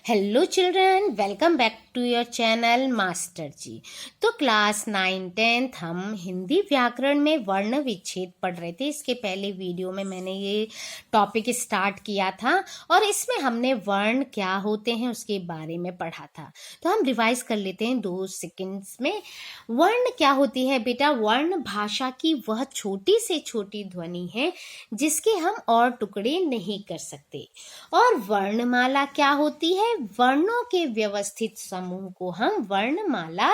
Hello children, welcome back to your channel master ji. तो class 9-10 हम हिंदी व्याकरण में वर्ण विच्छेद पढ़ रहे थे। इसके पहले वीडियो में मैंने ये टॉपिक स्टार्ट किया था और इसमें हमने वर्ण क्या होते हैं उसके बारे में पढ़ा था। तो हम रिवाइज कर लेते हैं 2 सेकंड्स में। वर्ण क्या होती है बेटा? वर्ण भाषा की वह छोटी से छोटी ध्वनि है जिसके हम और टुकड़े नहीं कर सकते। और वर्णमाला क्या होती है? वर्णों के व्यवस्थित समूह को हम वर्णमाला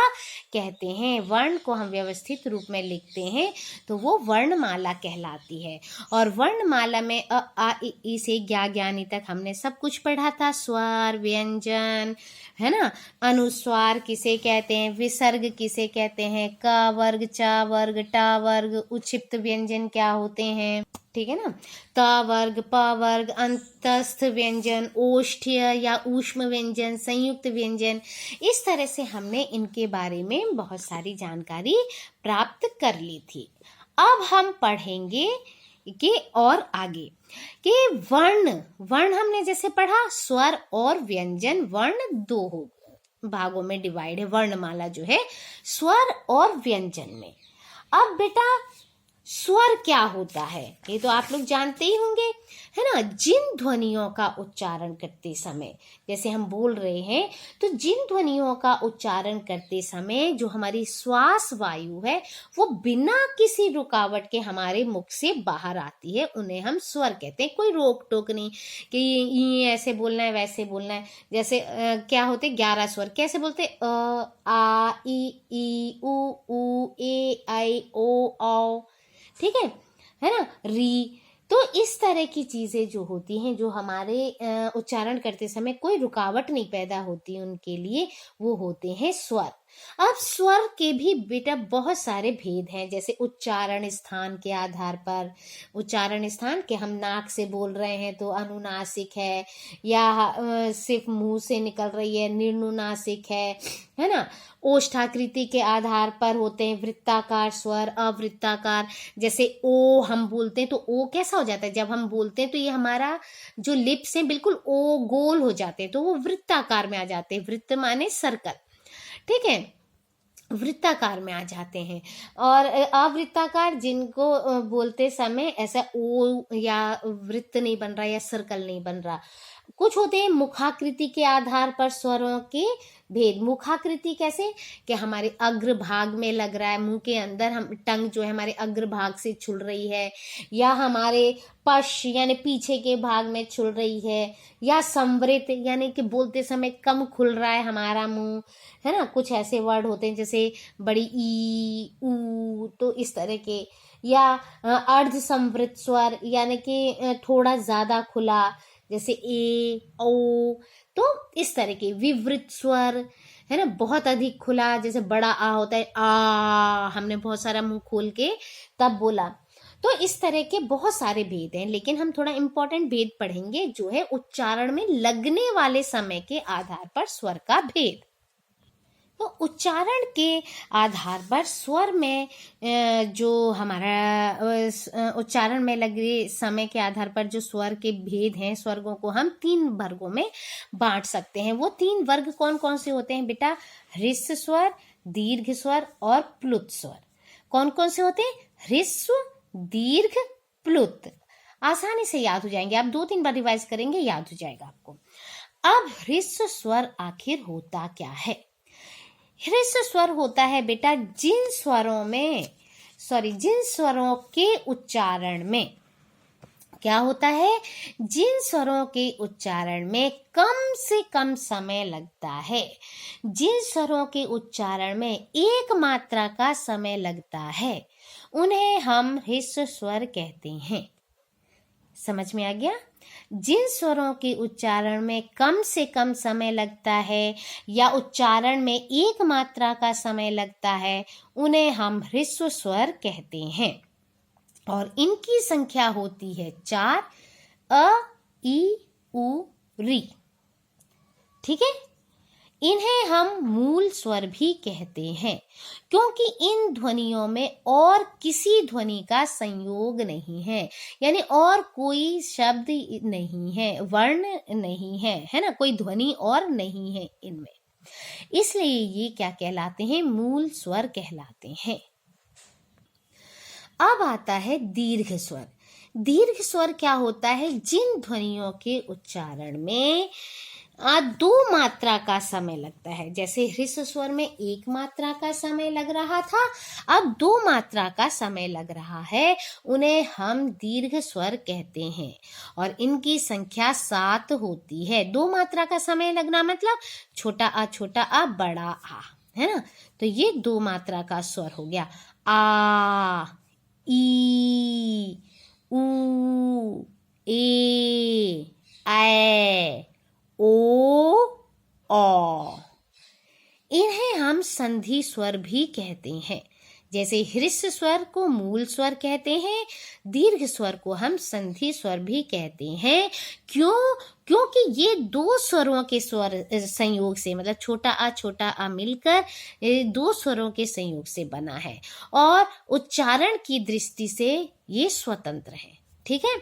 कहते हैं। वर्ण को हम व्यवस्थित रूप में लिखते हैं तो वो वर्णमाला कहलाती है। और वर्णमाला में अ आ इ ई से ज्ञानी तक हमने सब कुछ पढ़ा था। स्वर, व्यंजन, है ना, अनुस्वार किसे कहते हैं, विसर्ग किसे कहते हैं, क वर्ग, च वर्ग, ट वर्ग, उक्षिप्त व्यंजन क्या होते हैं, ठीक है ना, त वर्ग, प वर्ग, अंतस्थ व्यंजन, ओष्ठ्य या ऊष्म व्यंजन, संयुक्त व्यंजन। इस तरह से हमने इनके बारे में बहुत सारी जानकारी प्राप्त कर ली थी। अब हम पढ़ेंगे कि और आगे कि वर्ण हमने जैसे पढ़ा, स्वर और व्यंजन वर्ण दो भागों में डिवाइड है। वर्णमाला जो है स्वर और व्यंजन में। अब बेटा स्वर क्या होता है ये तो आप लोग जानते ही होंगे, है ना। जिन ध्वनियों का उच्चारण करते समय, जैसे हम बोल रहे हैं, तो जिन ध्वनियों का उच्चारण करते समय जो हमारी श्वास वायु है वो बिना किसी रुकावट के हमारे मुख से बाहर आती है, उन्हें हम स्वर कहते हैं। कोई रोक टोक नहीं कि ये ऐसे बोलना है वैसे बोलना है। जैसे क्या होते 11 स्वर कैसे बोलते? आ ई उ ऊ ए ऐ ओ औ, ठीक है ना, री। तो इस तरह की चीजें जो होती हैं, जो हमारे उच्चारण करते समय कोई रुकावट नहीं पैदा होती, उनके लिए वो होते हैं स्वर। अब स्वर के भी बेटा बहुत सारे भेद हैं। जैसे उच्चारण स्थान के आधार पर, उच्चारण स्थान के हम नाक से बोल रहे हैं तो अनुनासिक है, या सिर्फ मुंह से निकल रही है निर्नुनासिक है ना। ओष्ठाकृति के आधार पर होते हैं वृत्ताकार स्वर, अवृत्ताकार। जैसे ओ हम बोलते हैं तो ओ कैसा हो जाता है? जब हम बोलते हैं तो ये हमारा जो लिप्स हैं बिल्कुल ओ गोल हो जाते हैं, तो वो वृत्ताकार में आ जाते हैं। वृत्त माने सर्कल, ठीक है, वृत्ताकार में आ जाते हैं। और अवृत्ताकार जिनको बोलते समय ऐसा ओ या वृत्त नहीं बन रहा या सर्कल नहीं बन रहा। कुछ होते हैं मुखाकृति के आधार पर स्वरों के भेद। मुखाकृति कैसे कि हमारे अग्र भाग में लग रहा है, मुंह के अंदर हम टंग जो है हमारे अग्र भाग से छुल रही है, या हमारे पश यानी पीछे के भाग में छुल रही है, या संवृत यानी कि बोलते समय कम खुल रहा है हमारा मुंह, है ना। कुछ ऐसे वर्ड होते हैं जैसे बड़ी ई ऊ, तो इस तरह के। या अर्ध संवृत स्वर यानी कि थोड़ा ज्यादा खुला, जैसे ए ओ। तो इस तरह के विवृत स्वर, है ना, बहुत अधिक खुला, जैसे बड़ा आ होता है आ, हमने बहुत सारा मुंह खोल के तब बोला। तो इस तरह के बहुत सारे भेद हैं, लेकिन हम थोड़ा इंपॉर्टेंट भेद पढ़ेंगे जो है उच्चारण में लगने वाले समय के आधार पर स्वर का भेद। तो उच्चारण के आधार पर स्वर में जो हमारा उच्चारण में लगे समय के आधार पर जो स्वर के भेद हैं, स्वर्गों को हम 3 वर्गों में बांट सकते हैं। वो 3 वर्ग कौन कौन से होते हैं बेटा? ह्रस्व स्वर, दीर्घ स्वर और प्लुत स्वर। कौन कौन से होते हैं? ह्रस्व, दीर्घ, प्लुत। आसानी से याद हो जाएंगे, आप 2-3 बार रिवाइज करेंगे याद हो जाएगा आपको। अब ह्रस्व स्वर आखिर होता क्या है? ह्रस्व स्वर होता है बेटा जिन स्वरों के उच्चारण में क्या होता है? जिन स्वरों के उच्चारण में कम से कम समय लगता है, जिन स्वरों के उच्चारण में एक मात्रा का समय लगता है, उन्हें हम ह्रस्व स्वर कहते हैं। समझ में आ गया? जिन स्वरों के उच्चारण में कम से कम समय लगता है या उच्चारण में एक मात्रा का समय लगता है, उन्हें हम ह्रस्व स्वर कहते हैं। और इनकी संख्या होती है 4, अ ई उ री, ठीक है। इन्हें हम मूल स्वर भी कहते हैं क्योंकि इन ध्वनियों में और किसी ध्वनि का संयोग नहीं है, यानी और कोई शब्द नहीं है, वर्ण नहीं है, है ना, कोई ध्वनि और नहीं है इनमें, इसलिए ये क्या कहलाते हैं, मूल स्वर कहलाते हैं। अब आता है दीर्घ स्वर। दीर्घ स्वर क्या होता है, जिन ध्वनियों के उच्चारण में दो मात्रा का समय लगता है, जैसे ह्रस्व स्वर में एक मात्रा का समय लग रहा था, अब दो मात्रा का समय लग रहा है, उन्हें हम दीर्घ स्वर कहते हैं और इनकी संख्या 7 होती है। दो मात्रा का समय लगना मतलब छोटा आ बड़ा आ, है ना, तो ये दो मात्रा का स्वर हो गया। आ, ई, ऊ, ए, ऐ, ओ, औ। इन्हें हम संधि स्वर भी कहते हैं। जैसे ह्रस्व स्वर को मूल स्वर कहते हैं, दीर्घ स्वर को हम संधि स्वर भी कहते हैं। क्योंकि ये दो स्वरों के स्वर संयोग से, मतलब छोटा आ मिलकर दो स्वरों के संयोग से बना है और उच्चारण की दृष्टि से ये स्वतंत्र है। ठीक है,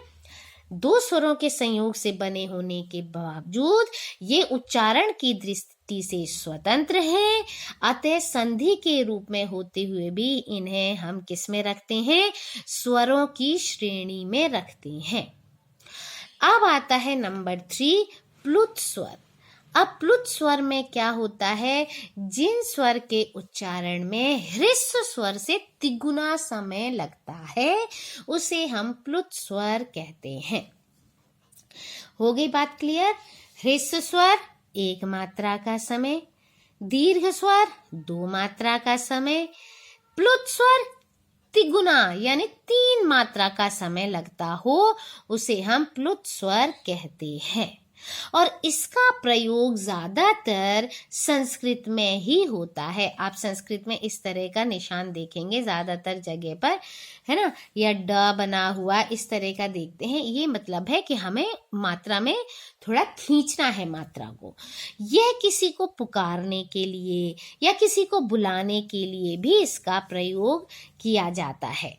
दो स्वरों के संयोग से बने होने के बावजूद ये उच्चारण की दृष्टि से स्वतंत्र हैं, अतः संधि के रूप में होते हुए भी इन्हें हम किस में रखते हैं, स्वरों की श्रेणी में रखते हैं। अब आता है नंबर 3, प्लुत स्वर। अब प्लुत स्वर में क्या होता है, जिन स्वर के उच्चारण में ह्रस्व स्वर से तिगुना समय लगता है उसे हम प्लुत स्वर कहते हैं। हो गई बात क्लियर। ह्रस्व स्वर एक मात्रा का समय, दीर्घ स्वर दो मात्रा का समय, प्लुत स्वर तिगुना यानी 3 मात्रा का समय लगता हो उसे हम प्लुत स्वर कहते हैं और इसका प्रयोग ज्यादातर संस्कृत में ही होता है। आप संस्कृत में इस तरह का निशान देखेंगे ज्यादातर जगह पर, है ना, या ड बना हुआ इस तरह का देखते हैं। ये मतलब है कि हमें मात्रा में थोड़ा खींचना है मात्रा को। यह किसी को पुकारने के लिए या किसी को बुलाने के लिए भी इसका प्रयोग किया जाता है।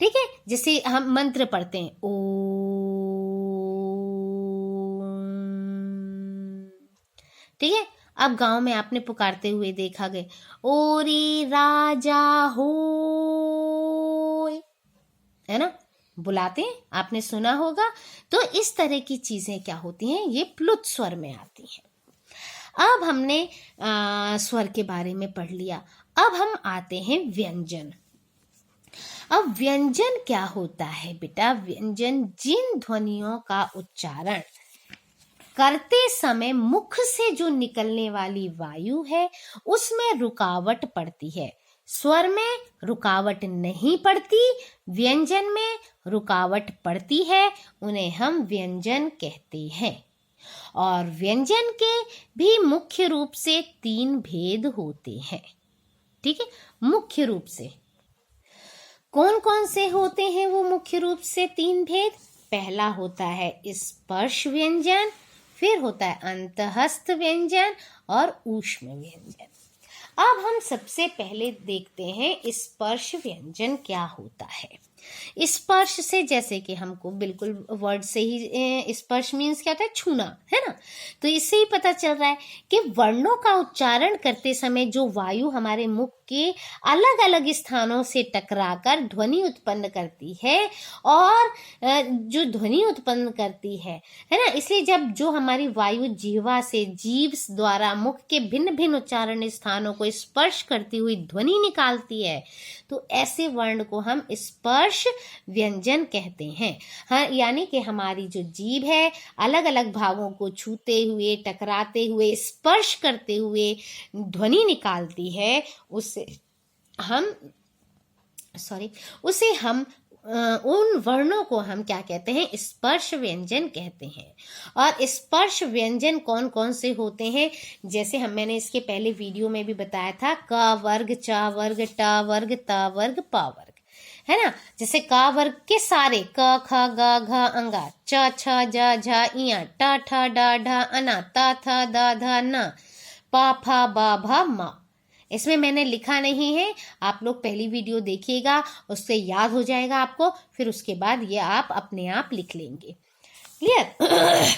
ठीक है, जैसे हम मंत्र पढ़ते हैं ओ, ठीक है, अब गांव में आपने पुकारते हुए देखा गए, ओ रे राजा हो, है ना, बुलाते हैं, आपने सुना होगा। तो इस तरह की चीजें क्या होती हैं, ये प्लुत स्वर में आती हैं। अब हमने स्वर के बारे में पढ़ लिया। अब हम आते हैं व्यंजन। अब व्यंजन क्या होता है बेटा, व्यंजन जिन ध्वनियों का उच्चारण करते समय मुख से जो निकलने वाली वायु है उसमें रुकावट पड़ती है। स्वर में रुकावट नहीं पड़ती, व्यंजन में रुकावट पड़ती है, उन्हें हम व्यंजन कहते हैं। और व्यंजन के भी मुख्य रूप से 3 भेद होते हैं। ठीक है, मुख्य रूप से कौन कौन से होते हैं वो मुख्य रूप से 3 भेद। पहला होता है स्पर्श व्यंजन, फिर होता है अंतहस्थ व्यंजन और ऊष्म व्यंजन। अब हम सबसे पहले देखते हैं स्पर्श व्यंजन क्या होता है। स्पर्श से, जैसे कि हमको बिल्कुल वर्ड से ही स्पर्श मीन्स क्या होता है, छूना, है ना, तो इससे ही पता चल रहा है कि वर्णों का उच्चारण करते समय जो वायु हमारे मुख के अलग अलग स्थानों से टकराकर ध्वनि उत्पन्न करती है और जो ध्वनि उत्पन्न करती है ना, इसलिए जब जो हमारी वायु जिह्वा से, जीभ द्वारा मुख के भिन्न भिन्न उच्चारण स्थानों को स्पर्श करती हुई ध्वनि निकालती है तो ऐसे वर्ण को हम स्पर्श व्यंजन कहते हैं। हाँ, यानी कि हमारी जो जीभ है अलग अलग भागों को छूते हुए, टकराते हुए, स्पर्श करते हुए ध्वनि निकालती है, उसे हम उन वर्णों को हम क्या कहते हैं, स्पर्श व्यंजन कहते हैं। और स्पर्श व्यंजन कौन कौन से होते हैं, जैसे मैंने इसके पहले वीडियो में भी बताया था, क वर्ग, च वर्ग, ट वर्ग, त वर्ग, प वर्ग, है ना। जैसे क वर्ग के सारे क ख ग घ अंगा, च छ ज झ इया, ट ठ ड ढ अना, त थ द ध न, पा फा बा भा मा। इसमें मैंने लिखा नहीं है, आप लोग पहली वीडियो देखिएगा, उससे याद हो जाएगा आपको, फिर उसके बाद ये आप अपने आप लिख लेंगे। क्लियर?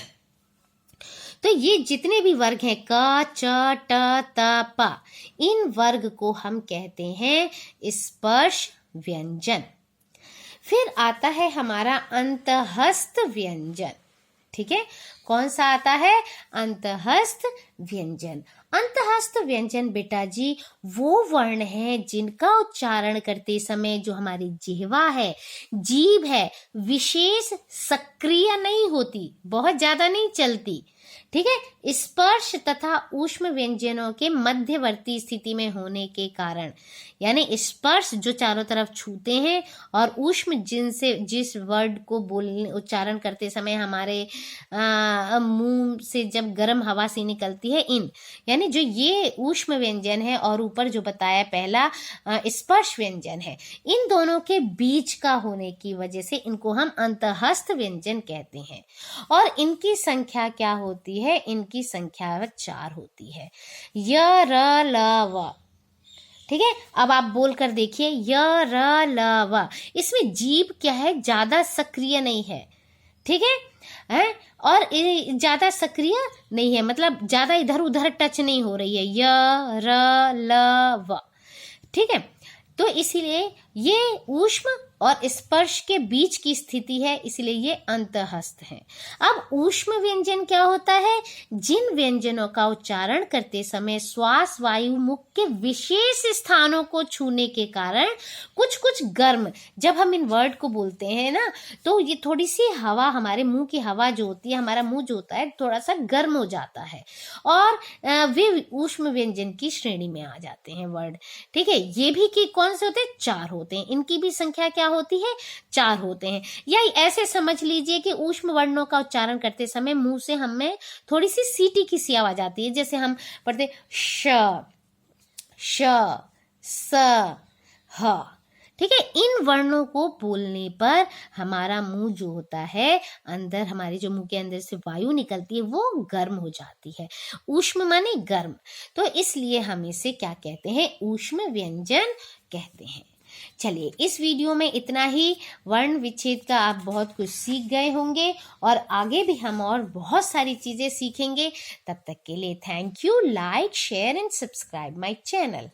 तो ये जितने भी वर्ग हैं क च ट त प, इन वर्ग को हम कहते हैं स्पर्श व्यंजन। फिर आता है हमारा अंतःस्थ व्यंजन। ठीक है, कौन सा आता है? अंतःस्थ व्यंजन। अंतःस्थ व्यंजन बेटा जी वो वर्ण है जिनका उच्चारण करते समय जो हमारी जिह्वा है, जीभ है, विशेष सक्रिय नहीं होती, बहुत ज्यादा नहीं चलती। ठीक है, स्पर्श तथा ऊष्म व्यंजनों के मध्यवर्ती स्थिति में होने के कारण, यानी स्पर्श जो चारों तरफ छूते हैं और ऊष्म जिनसे जिस वर्ड को बोलने उच्चारण करते समय हमारे मुंह से जब गर्म हवा सी निकलती है, इन यानी जो ये ऊष्म व्यंजन है और ऊपर जो बताया पहला स्पर्श व्यंजन है, इन दोनों के बीच का होने की वजह से इनको हम अंतःस्थ व्यंजन कहते हैं। और इनकी संख्या क्या होती है? इनकी संख्या 4 होती है। य र ल व। ठीक है, अब आप बोल कर देखिए य र ल व। इसमें जीभ क्या है? ज्यादा सक्रिय नहीं है। ठीक है, और ज्यादा सक्रिय नहीं है, मतलब ज्यादा इधर उधर टच नहीं हो रही है। य र ल व। ठीक है, तो इसीलिए ये ऊष्म और स्पर्श के बीच की स्थिति है, इसलिए ये अंतःस्थ है। अब ऊष्म व्यंजन क्या होता है? जिन व्यंजनों का उच्चारण करते समय श्वास वायु मुख के विशेष स्थानों को छूने के कारण कुछ कुछ गर्म, जब हम इन वर्ड को बोलते हैं ना, तो ये थोड़ी सी हवा, हमारे मुंह की हवा जो होती है, हमारा मुंह जो होता है थोड़ा सा गर्म हो जाता है, और वे ऊष्म व्यंजन की श्रेणी में आ जाते हैं वर्ड। ठीक है, ये भी कि कौन से होते हैं? 4 होते हैं। इनकी भी संख्या क्या होती है? 4 होते हैं। या ऐसे समझ लीजिए कि ऊष्म वर्णों का उच्चारण करते समय मुंह से हमें थोड़ी सी सीटी की सी आवाज आती है, जैसे हम पढ़ते श, श, स, ह। ठीक है, इन वर्णों को बोलने पर हमारा मुंह जो होता है, अंदर हमारे जो मुंह के अंदर से वायु निकलती है वो गर्म हो जाती है। ऊष्म माने गर्म, तो इसलिए हम इसे क्या कहते हैं? ऊष्म व्यंजन कहते हैं। चलिए, इस वीडियो में इतना ही। वर्ण विच्छेद का आप बहुत कुछ सीख गए होंगे और आगे भी हम और बहुत सारी चीजें सीखेंगे। तब तक के लिए thank you. Like, share and subscribe my channel.